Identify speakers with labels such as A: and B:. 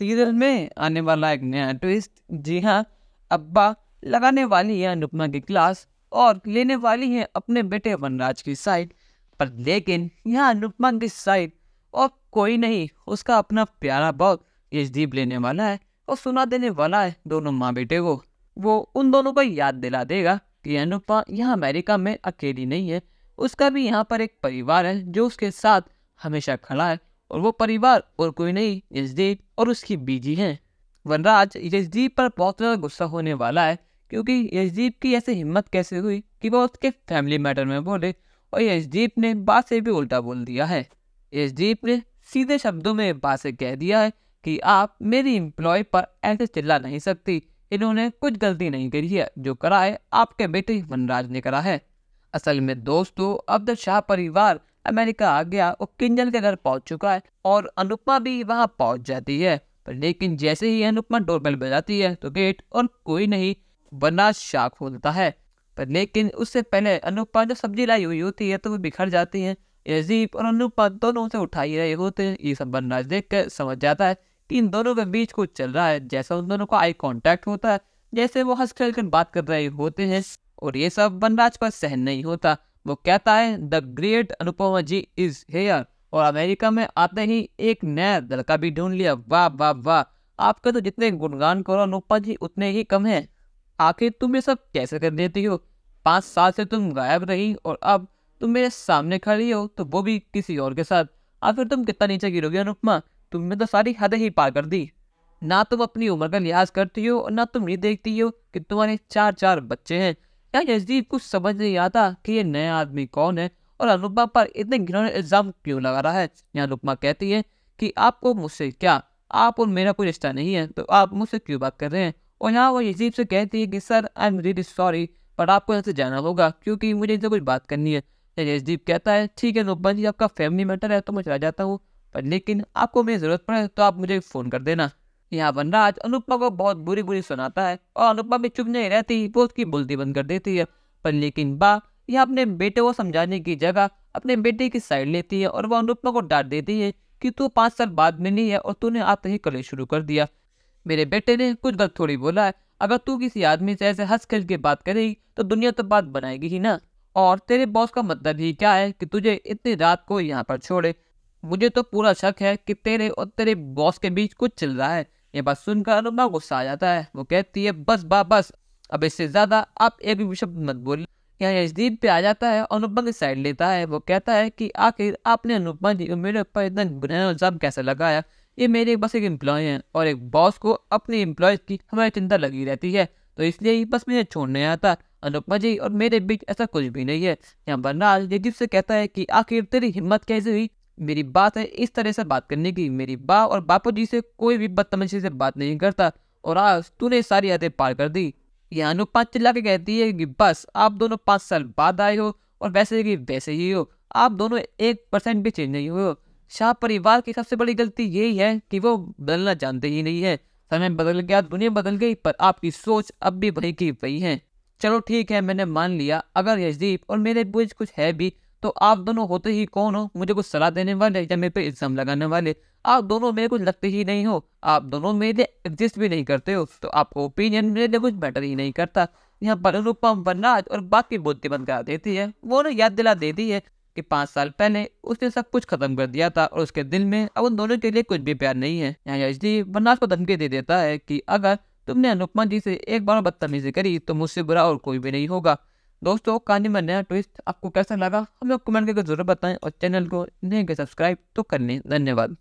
A: Serial में आने वाला एक नया ट्विस्ट। जी हाँ, अब्बा लगाने वाली है अनुपमा की क्लास और लेने वाली है अपने बेटे वनराज की साइड। पर लेकिन यहाँ अनुपमा की साइड और कोई नहीं, उसका अपना प्यारा बॉस यशदीप लेने वाला है और सुना देने वाला है दोनों माँ बेटे को। वो उन दोनों को याद दिला देगा कि अनुपमा यहाँ अमेरिका में अकेली नहीं है, उसका भी यहाँ पर एक परिवार है जो उसके साथ हमेशा खड़ा है। और वो परिवार और कोई नहीं, यशदीप और उसकी बीजी है। वनराज यशदीप पर बहुत ज़्यादा गुस्सा होने वाला है क्योंकि यशदीप की ऐसी हिम्मत कैसे हुई कि वो उसके फैमिली मैटर में बोले, और यशदीप ने बात से भी उल्टा बोल दिया है। यशदीप ने सीधे शब्दों में बात से कह दिया है कि आप मेरी एम्प्लॉय पर ऐसे चिल्ला नहीं सकती, इन्होंने कुछ गलती नहीं करी है, जो करा है आपके बेटे वनराज ने करा है। असल में दोस्तों, अब द शाह परिवार अमेरिका आ गया और किंजल के घर पहुंच चुका है और अनुपमा भी वहां पहुंच जाती है। पर लेकिन जैसे ही अनुपमा डोरबेल बजाती है तो गेट और कोई नहीं, वनराज शाह खोलता है। पर लेकिन उससे पहले अनुपमा जो सब्जी लाई हुई होती है तो वो बिखर जाती है। यशदीप और अनुपमा दोनों उसे उठा ही रहे होते हैं। ये सब वनराज देख कर समझ जाता है कि इन दोनों के बीच कुछ चल रहा है। जैसा उन दोनों का आई कांटेक्ट होता है, जैसे वो हंस खेल कर बात कर रहे होते हैं, और ये सब वनराज पर सहन नहीं होता। वो कहता है the great Anupama ji is here, और अमेरिका में आते ही एक नया लड़का भी ढूंढ लिया। वाह वाह वाह, आपके तो जितने गुणगान करो अनुपमा जी उतने ही कम है। आखिर तुम ये सब कैसे कर देती हो? 5 साल से तुम गायब रही और अब तुम मेरे सामने खड़ी हो, तो वो भी किसी और के साथ। आखिर तुम कितना नीचे गिरोगी अनुपमा? तुमने तो सारी हदें ही पार कर दी। ना तुम अपनी उम्र का लिहाज करती हो और ना तुम ये देखती हो कि तुम्हारे 4 बच्चे हैं। क्या यशदीप कुछ समझ नहीं आता कि ये नया आदमी कौन है और अनुपमा पर इतने घिनौने इल्जाम क्यों लगा रहा है। यहाँ अनुपमा कहती है कि आपको मुझसे क्या, आप और मेरा कोई रिश्ता नहीं है, तो आप मुझसे क्यों बात कर रहे हैं। और यहाँ वो यशदीप से कहती है कि sir I am really sorry, पर आपको यहाँ से जाना होगा क्योंकि मुझे इनसे कुछ बात करनी है। यशदीप कहता है ठीक है अनुपमा जी, आपका फैमिली मैटर है तो मैं चला जाता हूँ, पर लेकिन आपको मेरी ज़रूरत पड़े तो आप मुझे फ़ोन कर देना। यहाँ वनराज अनुपमा को बहुत बुरी बुरी सुनाता है और अनुपमा भी चुप नहीं रहती, वो उसकी बोलती बंद कर देती है। पर लेकिन बा यह अपने बेटे को समझाने की जगह अपने बेटे की साइड लेती है और वह अनुपमा को डांट देती है कि तू 5 साल बाद मिली है और तूने आते ही कलेश शुरू कर दिया। मेरे बेटे ने कुछ गलत थोड़ी बोला है, अगर तू किसी आदमी से ऐसे हंस खेल के बात करेगी तो दुनिया तो बात बनाएगी ही ना। और तेरे बॉस का मतलब ही क्या है कि तुझे इतनी रात को यहाँ पर छोड़े? मुझे तो पूरा शक है कि तेरे और तेरे बॉस के बीच कुछ चल रहा है। ये बात सुनकर अनुपमा गुस्सा आ जाता है। वो कहती है बस बस, अब इससे ज्यादा आप एक भी शब्द मत बोल। यहाँ यशदीप पे आ जाता है, अनुपमा की साइड लेता है। वो कहता है कि आखिर आपने अनुपमा जी मेरे ऊपर इतना बुरा इल्जाम कैसे लगाया? ये मेरे बस एक एम्प्लॉय हैं और एक बॉस को अपने एम्प्लॉयज की हमारी चिंता लगी रहती है, तो इसलिए ही बस मुझे छोड़ने आता। अनुपमा जी और मेरे बीच ऐसा कुछ भी नहीं है। यहाँ वनराज यशदीप से कहता है कि आखिर तेरी हिम्मत कैसे हुई मेरी बात है इस तरह से बात करने की? मेरी बा और बापू जी से कोई भी बदतमीजी से बात नहीं करता और आज तूने सारी हदें पार कर दी। यह अनुपमा चिल्ला के कहती है कि बस आप दोनों 5 साल बाद आए हो और वैसे की वैसे ही हो, आप दोनों 1% भी चेंज नहीं हुए हो। शाह परिवार की सबसे बड़ी गलती यही है कि वो बदलना जानते ही नहीं है। समय बदल गया, दुनिया बदल गई, पर आपकी सोच अब भी वही की वही है। चलो ठीक है, मैंने मान लिया अगर यशदीप और मेरे बीच कुछ है भी, तो आप दोनों होते ही कौन हो मुझे कुछ सलाह देने वाले या मेरे पे इल्जाम लगाने वाले? आप दोनों मेरे कुछ लगते ही नहीं हो, आप दोनों मेरे लिए एग्जिस्ट भी नहीं करते हो, तो आपको ओपिनियन मेरे लिए कुछ मैटर ही नहीं करता। यहाँ पर अनुपमा वनराज और बाकी बोलती बंद करा देती है। वो उन्हें याद दिला देती है कि 5 साल पहले उसने सब कुछ खत्म कर दिया था और उसके दिल में अब उन दोनों के लिए कुछ भी प्यार नहीं है। यहाँ यशदीप वनराज को धमकी दे देता है कि अगर तुमने अनुपमा जी से एक बार बदतमीजी करी तो मुझसे बुरा और कोई भी नहीं होगा। दोस्तों, कहानी में नया ट्विस्ट आपको कैसा लगा हमें कमेंट करके जरूर बताएं और चैनल को नहीं सब्सक्राइब तो कर लें। धन्यवाद।